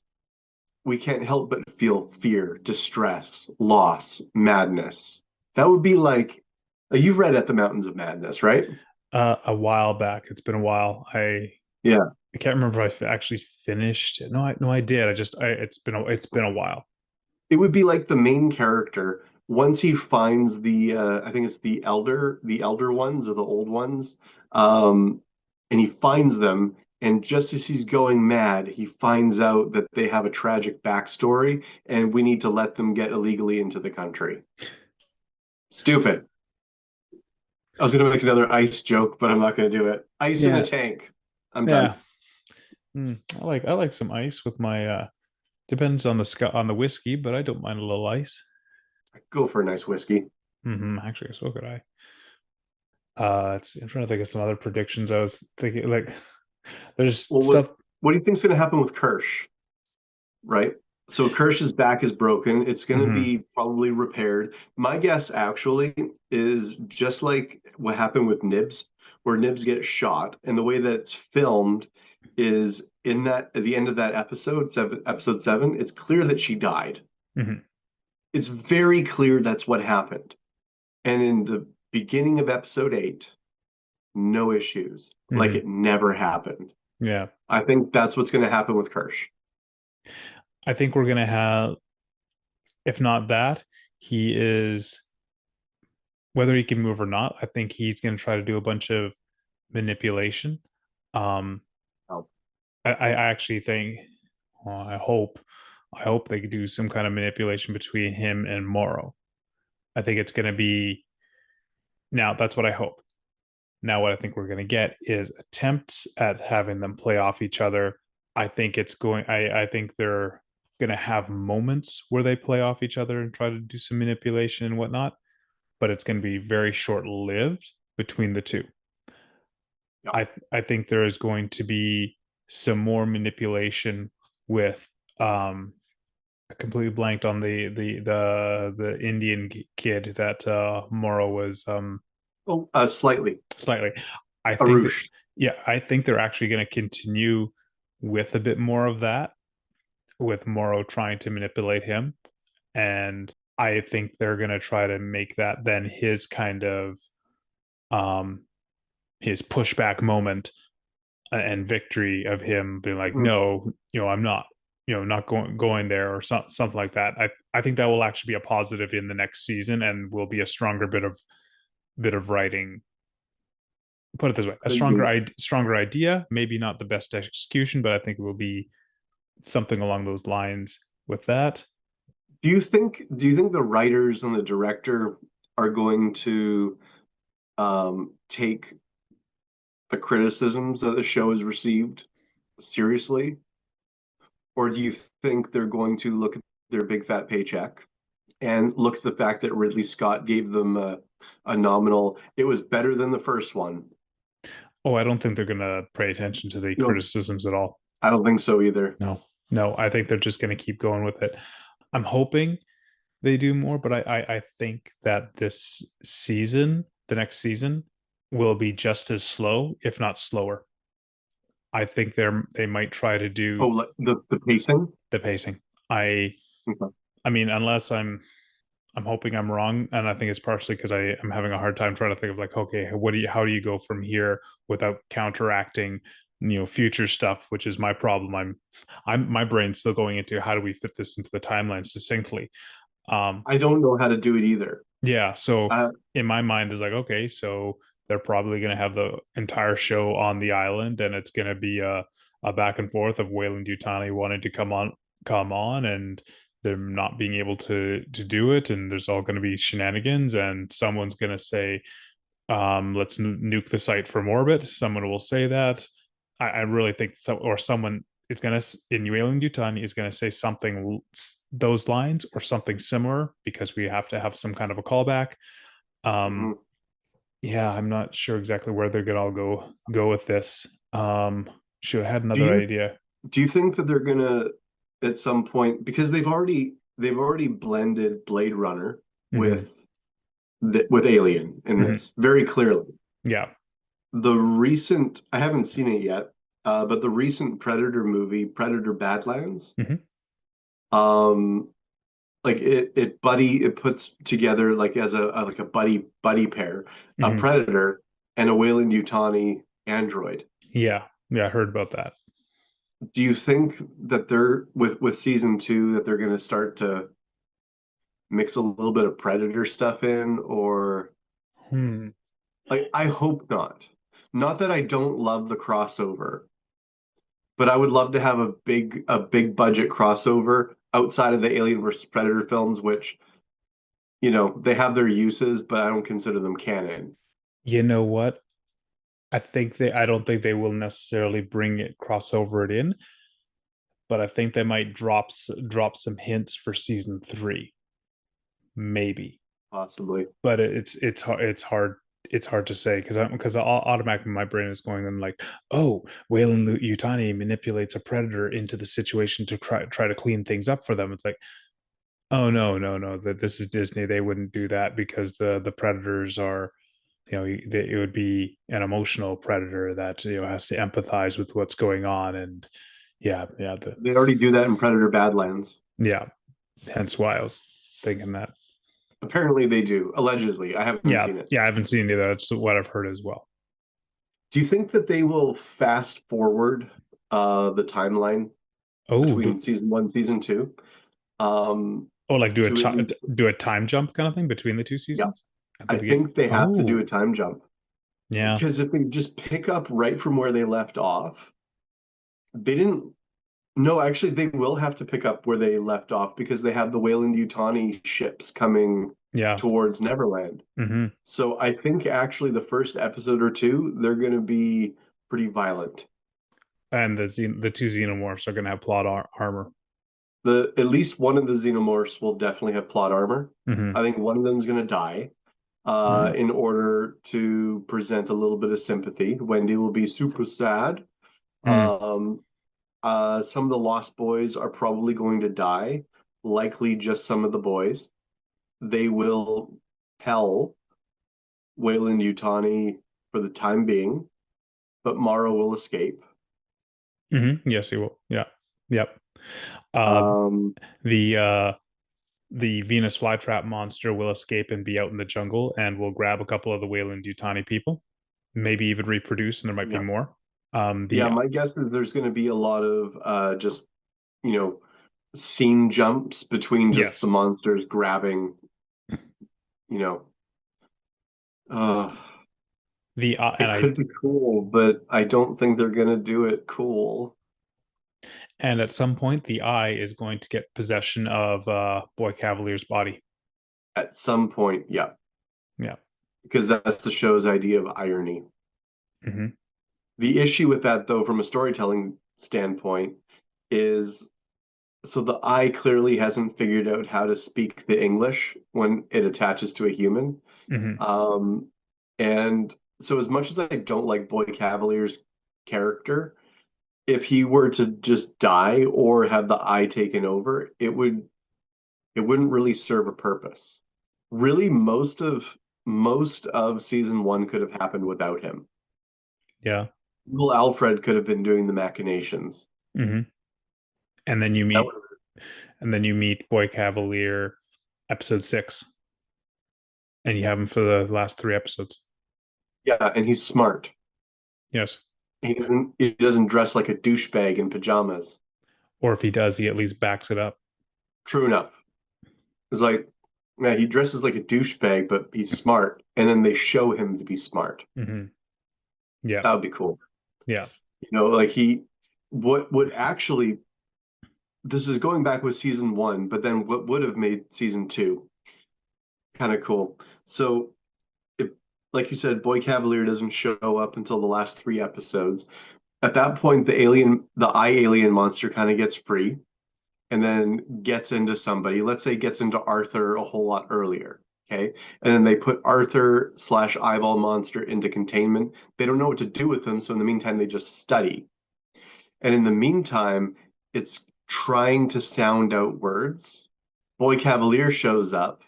We can't help but feel fear, distress, loss, madness. That would be like you've read At the Mountains of Madness, right? A while back. It's been a while. Yeah. I can't remember if I actually finished it. No, I did. It's been a while. It would be like the main character once he finds I think it's the elder ones or the old ones, um, and he finds them, and just as he's going mad, he finds out that they have a tragic backstory, and we need to let them get illegally into the country. Stupid. I was gonna make another ice joke, but I'm not gonna do it. Ice in a Yeah, tank. I'm done. yeah. I like some ice with my depends on on the whiskey, but I don't mind a little ice. Go for a nice whiskey. Actually, so could I. I'm trying to think of some other predictions. I was thinking like there's Well, stuff. what do you think's gonna happen with Kirsch? Right? So Kirsch's back is broken. It's going to Hmm. be probably repaired. My guess actually is just like what happened with Nibs, where Nibs gets shot, and the way that it's filmed is in that at the end of that episode seven, it's clear that she died. Hmm. It's very clear that's what happened. And in the beginning of episode eight, no issues, like Hmm. it never happened. Yeah, I think that's what's going to happen with Kirsch. I think we're gonna have, if not that, he is whether he can move or not. I think he's gonna try to do a bunch of manipulation. Um, Oh, I actually think, well, I hope they could do some kind of manipulation between him and Morrow. I think it's going to be now. That's what I hope. Now, what I think we're going to get is attempts at having them play off each other. I think they're going to have moments where they play off each other and try to do some manipulation and whatnot, but it's going to be very short lived between the two. Yeah. I think there is going to be some more manipulation with I completely blanked on the Indian kid that Morrow was Oh, slightly. slightly. I think that Arush. yeah, I think they're actually going to continue with a bit more of that, with Morrow trying to manipulate him, and I think they're going to try to make that then his kind of um his pushback moment and victory of him being like, Mhm. no, I'm not, not going there or something like that. I think that will actually be a positive in the next season and will be a stronger bit of writing. Put it this way, a Could be. stronger idea, maybe not the best execution, but I think it will be something along those lines with that. Do you think the writers and the director are going to take the criticisms that the show has received seriously? Or do you think they're going to look at their big fat paycheck and look at the fact that Ridley Scott gave them a nominal, it was better than the first one? Oh, I don't think they're going to pay attention to the You know, criticisms at all. I don't think so either. No, no, I think they're just going to keep going with it. I'm hoping they do more, but I think that this season, the next season, will be just as slow, if not slower. I think they might try to Oh, do like the pacing? the pacing. I Okay. I mean, unless I'm hoping I'm wrong, and I think it's partially because I'm having a hard time trying to think of like, okay, how do you go from here without counteracting, future stuff, which is my problem. I'm my brain's still going into how do we fit this into the timeline succinctly. Um, I don't know how to do it either. Yeah, so Uh, in my mind is like, okay, so they're probably going to have the entire show on the island, and it's going to be a back and forth of Weyland-Yutani wanting to come on, and them not being able to do it, and there's all going to be shenanigans, and someone's going to say, let's nuke the site from orbit. Someone will say that. I really think so, or someone is going to in Weyland-Yutani is going to say something those lines or something similar because we have to have some kind of a callback. Um, mhm. yeah, I'm not sure exactly where they're gonna all go with this. Should have had Do another you idea. do you think that they're gonna at some point, because they've already blended Blade Runner Hmm. with Alien in Hmm. this very clearly. Yeah. I haven't seen it yet, but the recent Predator movie, Predator Badlands, Hmm. um, like it puts together like as like a buddy pair, a Hmm. Predator and a Weyland-Yutani android. Yeah. Yeah. I heard about that. Do you think that they're with season two that they're going to start to mix a little bit of Predator stuff in, or Hmm. like I hope not. Not that I don't love the crossover, but I would love to have a big budget crossover outside of the Alien versus Predator films, which they have their uses, but I don't consider them canon. You know what? I don't think they will necessarily bring it crossover it in, but I think they might drop some hints for season three, maybe. Possibly. But it's hard to say because automatically my brain is going in like, oh, Weyland-Yutani manipulates a predator into the situation to try to clean things up for them. It's like, oh, no, no, no, that this is Disney, they wouldn't do that because the predators are, it would be an emotional predator that has to empathize with what's going on. And yeah, yeah, They already do that in Predator Badlands. yeah, hence why I was thinking that. Apparently they do. Allegedly. I haven't Yeah, seen it. yeah, I haven't seen either. That's what I've heard as well. Do you think that they will fast forward the timeline Oh, between season one, season two? Um, like to at least, do a time jump kind of thing between the two yeah, seasons at the I beginning. think they have to do a Oh, time jump yeah, because if they just pick up right from where they left off, they didn't. No, actually, they will have to pick up where they left off because they have the Weyland-Yutani ships coming yeah. towards Neverland. Hmm. So I think actually the first episode or two, they're going to be pretty violent. And the two xenomorphs are gonna have plot armor. At least one of the xenomorphs will definitely have plot armor. Hmm. I think one of them is going to die. Mm, in order to present a little bit of sympathy. Wendy will be super sad. mm, Um, some of the Lost Boys are probably going to die, likely just some of the boys. They will tell Weyland-Yutani for the time being, but Morrow will escape. yes, he will. Yeah. Yep. Uh, Um, the the Venus flytrap monster will escape and be out in the jungle, and will grab a couple of the Weyland-Yutani people, maybe even reproduce, and there might be yeah, more. yeah. The My guess is there's going to be a lot of just you know scene jumps between just the Yes, monsters grabbing. You know, uh, the it could be cool, but I don't think they're going to do it cool. and at some point the eye is going to get possession of Boy Cavalier's body. At some point, yeah, Yeah. because that's the show's idea of irony. Hmm. The issue with that, though, from a storytelling standpoint, is so the eye clearly hasn't figured out how to speak the English when it attaches to a human. Hmm. Um, and so, as much as I don't like Boy Cavalier's character, if he were to just die or have the eye taken over, it wouldn't really serve a purpose. Really, most of season one could have happened without him. Yeah. Little Alfred could have been doing the machinations. Hmm. And then you That meet would and then you meet Boy Cavalier episode 6, and you have him for the last 3 episodes. Yeah, and he's smart. Yes. He doesn't dress like a douchebag in pajamas. Or if he does, he at least backs it up. True enough. It's like, yeah, he dresses like a douchebag, but he's smart, and then they show him to be smart. Hmm. Yeah. That would be cool. Yeah. Like what would actually, this is going back with season one, but then what would have made season two kind of cool. So if, like you said, Boy Cavalier doesn't show up until the last 3 episodes. At that point, the eye alien monster kind of gets free and then gets into somebody. Let's say gets into Arthur a whole lot earlier. Okay. And then they put Arthur slash eyeball monster into containment. They don't know what to do with them. So in the meantime, they just study. And in the meantime, it's trying to sound out words. Boy Cavalier shows up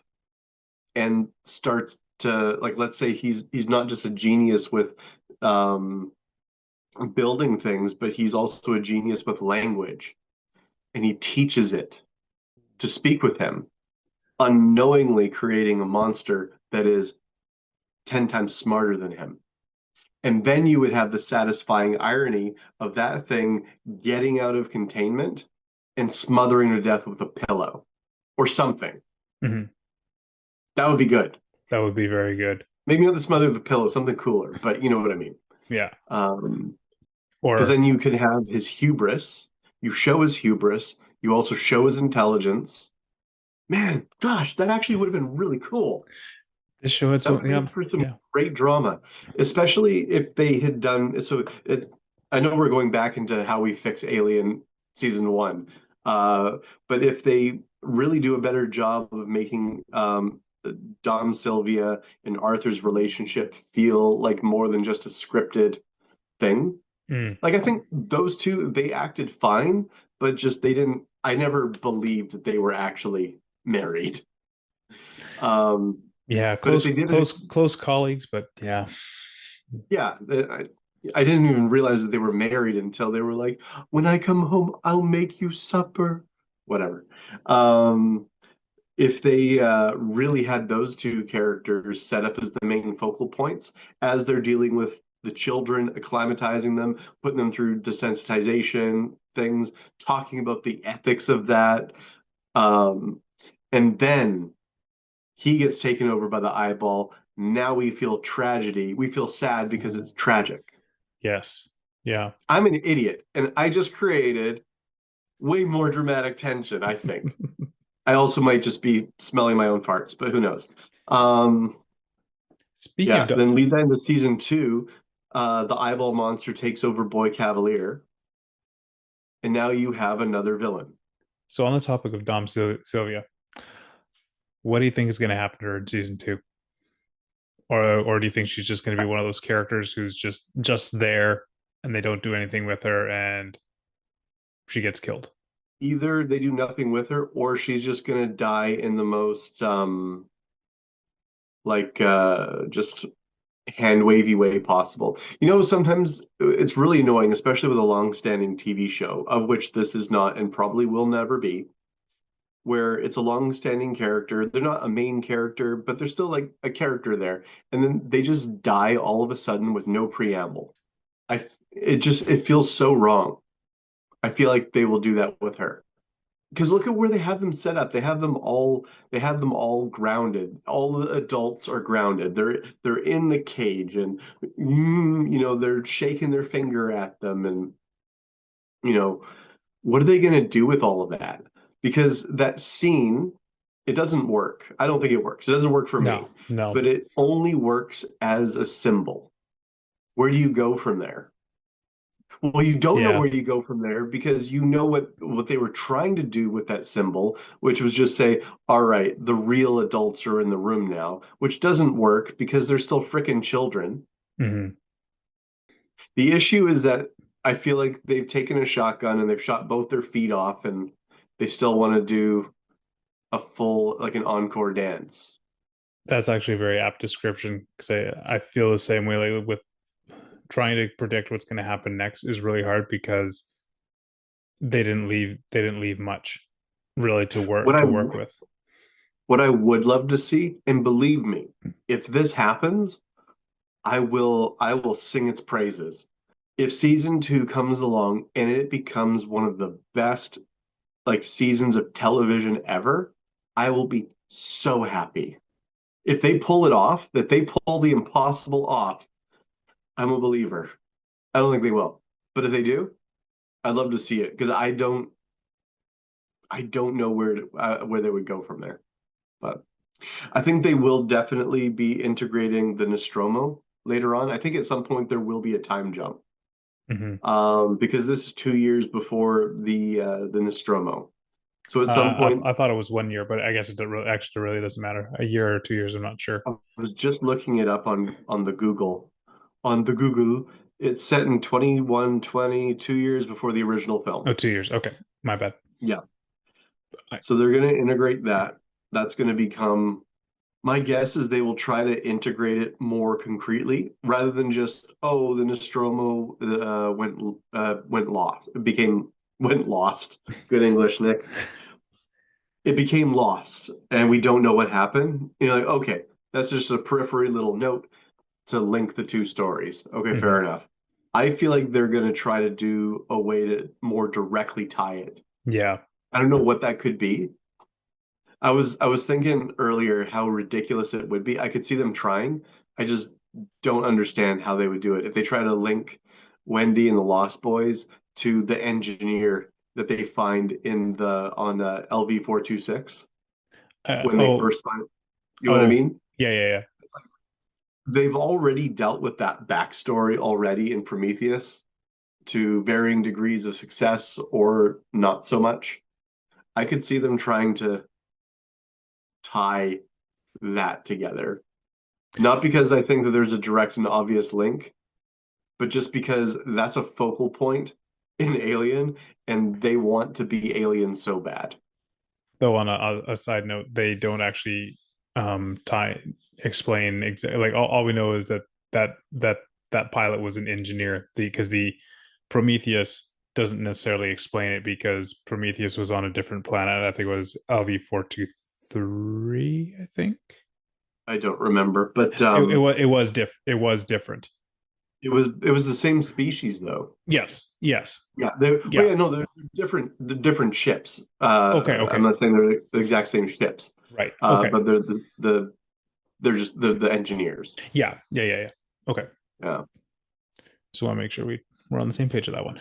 and starts to, like, let's say he's not just a genius with um building things, but he's also a genius with language, and he teaches it to speak with him, unknowingly creating a monster that is 10 times smarter than him. And then you would have the satisfying irony of that thing getting out of containment and smothering to death with a pillow or something. Hmm. That would be good. That would be very good. Maybe not the smother of a pillow, something cooler, but you know what I mean. Yeah. Um, because Or then you could have his hubris. You show his hubris. You also show his intelligence. Man, gosh, that actually would have been really cool. this show had That so would yeah, make for some yeah. great drama, especially if they had done so. I know we're going back into how we fix Alien season one, uh, but if they really do a better job of making Dom Sylvia and Arthur's relationship feel like more than just a scripted thing, Mm. like I think those two they acted fine, but just they didn't. I never believed that they were actually married. Um, Yeah, but if close they did it, close colleagues, but yeah. yeah, I didn't even realize that they were married until they were like, "When I come home, I'll make you supper." Whatever. Um, if they really had those two characters set up as the main focal points as they're dealing with the children, acclimatizing them, putting them through desensitization things, talking about the ethics of that, um, and then he gets taken over by the eyeball. Now we feel tragedy. We feel sad because it's tragic. Yes. Yeah. I'm an idiot, and I just created way more dramatic tension, I think. I also might just be smelling my own farts, but who knows? Um, Speaking of yeah, then lead that into season two. The eyeball monster takes over Boy Cavalier, and now you have another villain. so on the topic of Sylvia, what do you think is going to happen to her in season 2? or do you think she's just going to be one of those characters who's just there and they don't do anything with her and she gets killed? Either they do nothing with her, or she's just gonna die in the most just hand wavy way possible. Sometimes it's really annoying, especially with a long-standing TV show, of which this is not and probably will never be, where it's a long-standing character. They're not a main character, but they're still like a character there, and then they just die all of a sudden with no preamble. It feels so wrong. I feel like they will do that with her. Because look at where they have them set up. They have them all grounded. All the adults are grounded. They're in the cage and they're shaking their finger at them and you know what are they going to do with all of that? Because that scene, it doesn't work. I don't think it works. It doesn't work for me. No, no. But it only works as a symbol. Where do you go from there? Well, you don't know Yeah. where you go from there because you know what they were trying to do with that symbol, which was just say, all right, the real adults are in the room now, which doesn't work because they're still freaking children. Hmm. The issue is that I feel like they've taken a shotgun and they've shot both their feet off and they still want to do a full, like an encore dance. That's actually a very apt description because I feel the same way. Like with trying to predict what's going to happen next is really hard because they didn't leave much really to What work I to work with. what I would love to see, and believe me, if this happens, I will sing its praises. If season two comes along and it becomes one of the best like seasons of television ever, I will be so happy. If they pull it off, that they pull the impossible off, I'm a believer. I don't think they will, but if they do, I'd love to see it because I don't know where they would go from there. But I think they will definitely be integrating the Nostromo later on. I think at some point there will be a time jump. Hmm. Because this is 2 years before the Nostromo. So at some point, I thought it was 1 year, but I guess actually really doesn't matter. A year or 2 years, I'm not sure. I was just looking it up on the Google. On the Google, it's set in 2120, 2 years before the original Oh, film. 2 years. Okay, my bad. Yeah. I, So they're going to integrate that. That's going to become, my guess is they will try to integrate it more concretely rather than just, oh, the Nostromo went lost. It became went lost. Good English, Nick. It became lost and we don't know what happened. Like, okay, that's just a periphery little note to link the two stories. Okay, mhm. fair enough. I feel like they're going to try to do a way to more directly tie it. Yeah. I don't know what that could be. I was thinking earlier how ridiculous it would be. I could see them trying. I just don't understand how they would do it. If they try to link Wendy and the Lost Boys to the engineer that they find in the on LV-426 when they Oh, first find, you know what I mean? yeah, yeah, yeah. They've already dealt with that backstory already in Prometheus to varying degrees of success or not so much. I could see them trying to tie that together. Not because I think that there's a direct and obvious link, but just because that's a focal point in Alien and they want to be Alien so bad. Though on a side note, they don't actually tie explain exactly. Like all we know is that that pilot was an engineer. Because the Prometheus doesn't necessarily explain it because Prometheus was on a different planet. I think it was LV-423. I think I don't remember, but it was different. it was the same species though. Yes, yes, Yeah, they well, yeah. yeah, no, they're different ships. Okay, I'm okay, not saying they're the exact same ships, right. Okay, but they're just the engineers. yeah, yeah, yeah, yeah. Okay, Yeah, so I want to make sure we're on the same page of that one.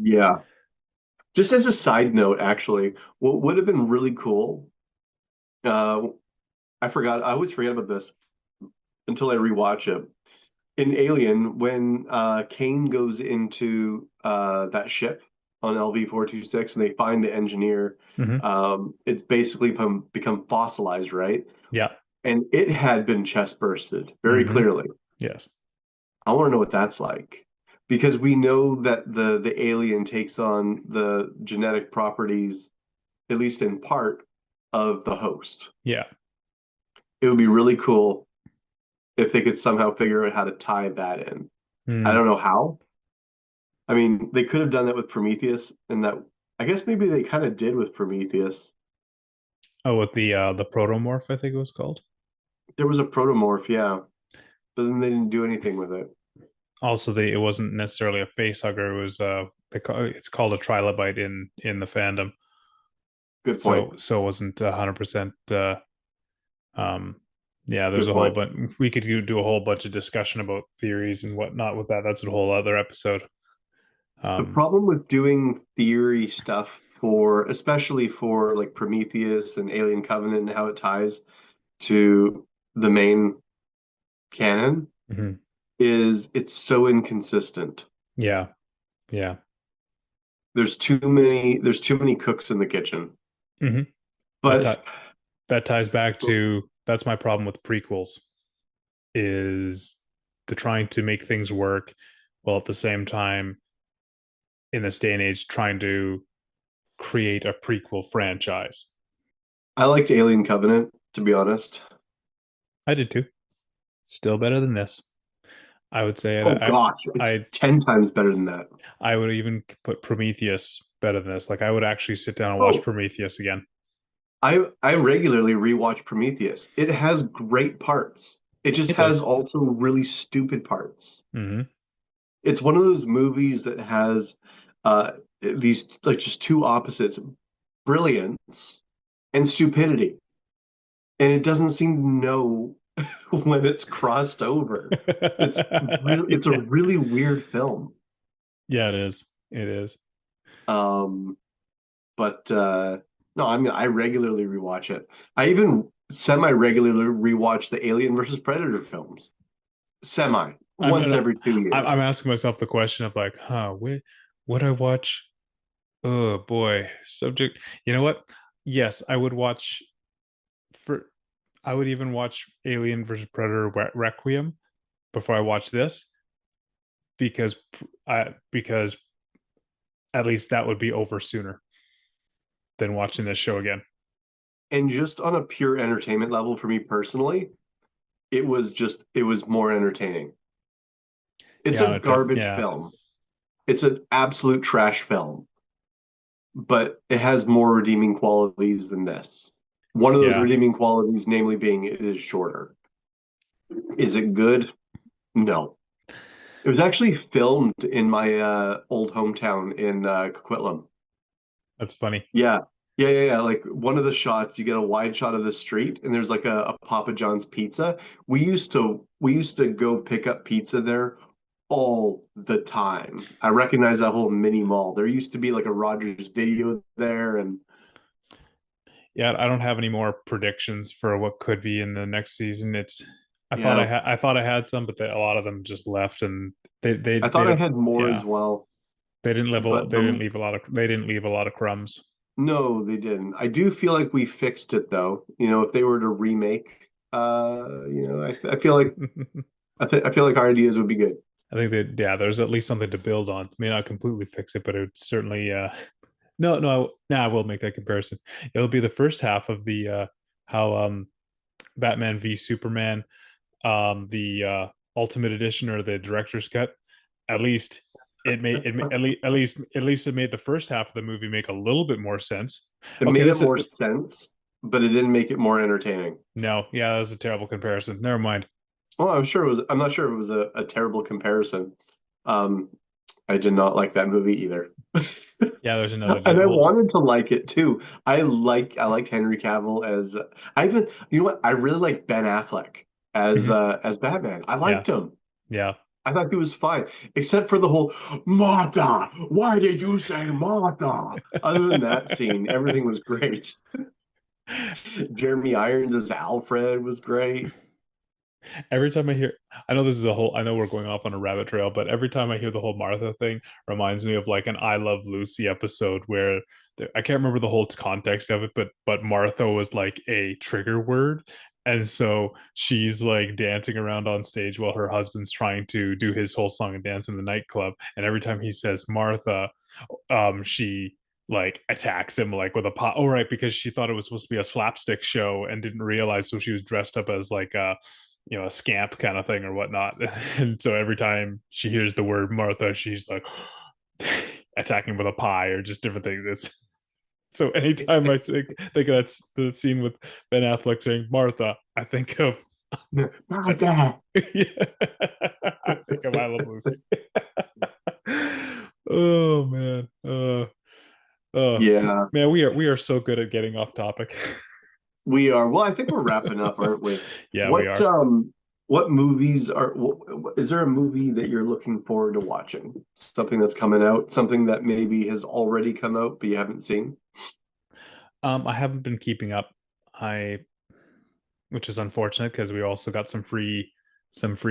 yeah. Just as a side note, actually, what would have been really cool, uh, I forgot, I always forget about this until I rewatch it. In Alien, when Kane goes into that ship on LV-426 and they find the engineer, Hmm. it's basically become fossilized, right? Yeah. and it had been chest bursted very Hmm. clearly. Yes. I want to know what that's like because we know that the alien takes on the genetic properties, at least in part, of the host. Yeah. It would be really cool if they could somehow figure out how to tie that in. I Mm. don't know how. I mean, they could have done that with Prometheus, and that I guess maybe they kind of did with Prometheus. Oh, with the protomorph, I think it was called. There was a protomorph, yeah, but then they didn't do anything with it. Also, it wasn't necessarily a face hugger. It was it's called a trilobite in the fandom. Good point. So it wasn't 100%. Um, yeah, there's Good a whole point. but we could do a whole bunch of discussion about theories and whatnot with that. That's a whole other episode. The Um, problem with doing theory stuff for, especially for like Prometheus and Alien Covenant and how it ties to the main canon, mhm. is it's so inconsistent. Yeah, yeah. There's too many cooks in the kitchen. Hmm. That But ti that ties back to that's my problem with prequels is the trying to make things work while at the same time in this day and age trying to create a prequel franchise. I liked Alien Covenant, to be honest. I did too. Still better than this. I would say Oh gosh, it's I 10 times better than that. I would even put Prometheus better than this. Like I would actually sit down and watch Oh, Prometheus again. I regularly rewatch Prometheus. It has great parts. It just It has does. also really stupid parts. Hmm. It's one of those movies that has these like just two opposites, brilliance and stupidity. And it doesn't seem to know when it's crossed over. It's a Yeah. really weird film. Yeah, it is. It is. Um, but no, I mean I regularly rewatch it. I even semi-regularly rewatch the Alien versus Predator films. Semi, once I'm every 2 years. I'm asking myself the question of like, huh, would I watch? Oh boy, subject. You know what? Yes, I would watch for. I would even watch Alien versus Predator Requiem before I watch this because because at least that would be over sooner than watching this show again. And just on a pure entertainment level for me personally, it was more entertaining. It's a Yeah, garbage yeah, film. It's an absolute trash film, but it has more redeeming qualities than this. One of those yeah. redeeming qualities, namely being it is shorter. Is it good? No. It was actually filmed in my old hometown in Coquitlam. That's funny. Yeah. Yeah. Like one of the shots, you get a wide shot of the street, and there's like a Papa John's pizza. We used to go pick up pizza there all the time. I recognize that whole mini mall. There used to be like a Rogers Video there, and Yeah, I don't have any more predictions for what could be in the next season. It's yeah, I thought I had some, but a lot of them just left, and I they thought I don't. had more Yeah, as well, they but didn't leave a lot of they didn't leave a lot of crumbs. no, they didn't. I do feel like we fixed it though. You know, if they were to remake, I feel like I feel like our ideas would be good. I think that yeah, there's at least something to build on. May not completely fix it, but it would certainly no, I will make that comparison. It'll be the first half of the how Batman v Superman the Ultimate Edition or the director's cut. At least at least it made the first half of the movie make a little bit more sense. It Okay, made it this is more sense, but it didn't make it more entertaining. no, yeah, that was a terrible comparison. Never mind. Well, I'm not sure it was a terrible comparison. Um, I did not like that movie either. Yeah, there's another And I whole wanted to like it too. I like Henry Cavill as I even you know what I really like Ben Affleck Mhm. as Batman. I Yeah, liked him. yeah. I thought he was fine, except for the whole Martha. Why did you say Martha? Other than that scene, everything was great. Jeremy Irons as Alfred was great. Every time I hear, I know this is a whole, I know we're going off on a rabbit trail, but every time I hear the whole Martha thing, reminds me of like an I Love Lucy episode where I can't remember the whole context of it, but Martha was like a trigger word, And so she's like dancing around on stage while her husband's trying to do his whole song and dance in the nightclub. And every time he says Martha, she like attacks him like with a pot. Oh, right, because she thought it was supposed to be a slapstick show and didn't realize. So she was dressed up as like a scamp kind of thing or whatnot. And so every time she hears the word Martha, she's like attacking with a pie or just different things. It's so anytime I think of that the scene with Ben Affleck saying Martha, I think of My dad. yeah, I think of I Love Lucy. Oh man, Yeah, man, we are so good at getting off topic. we are. Well, I think we're wrapping up, aren't we? Yeah, we What are. what movies are is there a movie that you're looking forward to watching? Something that's coming out, something that maybe has already come out but you haven't seen? I haven't been keeping up. I which is unfortunate because we also got some free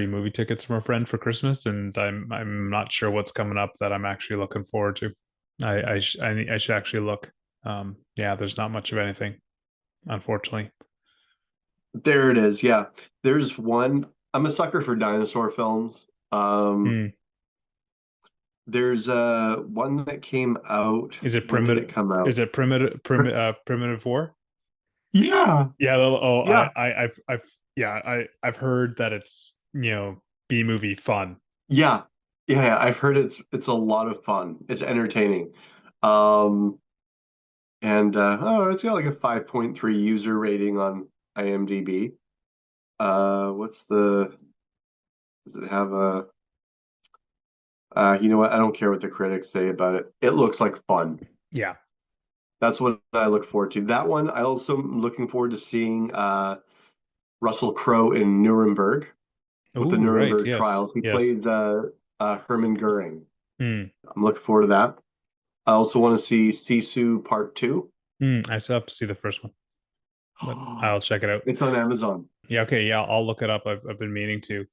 movie tickets from a friend for Christmas, and I'm not sure what's coming up that I'm actually looking forward to. I should actually look. Yeah, there's not much of anything, unfortunately. There it is. Yeah. There's one. I'm a sucker for dinosaur films. Hmm. There's one that came out. Is it When did primitive? it come out? Is it primitive four? Yeah. Yeah. Oh, Yeah. yeah, I've heard that it's B movie fun. Yeah. Yeah, yeah. I've heard it's a lot of fun. It's entertaining. Um and oh, it's got like a 5.3 user rating on IMDb. What's the does it have a you know what? I don't care what the critics say about it. It looks like fun. Yeah. That's what I look forward to. That one, I also am looking forward to seeing Russell Crowe in Nuremberg with the Oh, right. Nuremberg Yes. trials. He Yes. played Hermann Goering. Hmm. I'm looking forward to that. I also want to see Sisu Part 2. Hmm. I still have to see the first one, but I'll check it out. It's on Amazon. Yeah. Okay. Yeah. I'll look it up. I've been meaning to.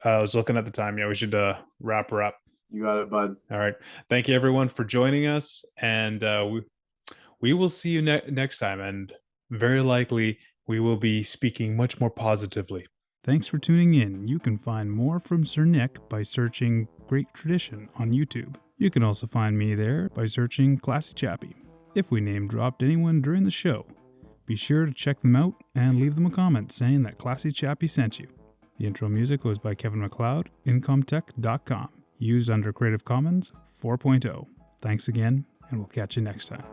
I was looking at the time. Yeah, we should wrap her up. You got it, bud. All right. Thank you everyone for joining us, and we will see you next time. And very likely we will be speaking much more positively. Thanks for tuning in. You can find more from Sir Nick by searching Great Tradition on YouTube. You can also find me there by searching Classy Chappy. If we name dropped anyone during the show, be sure to check them out and leave them a comment saying that Classy Chappy sent you. The intro music was by Kevin MacLeod, incompetent.com, used under Creative Commons 4.0. Thanks again, and we'll catch you next time.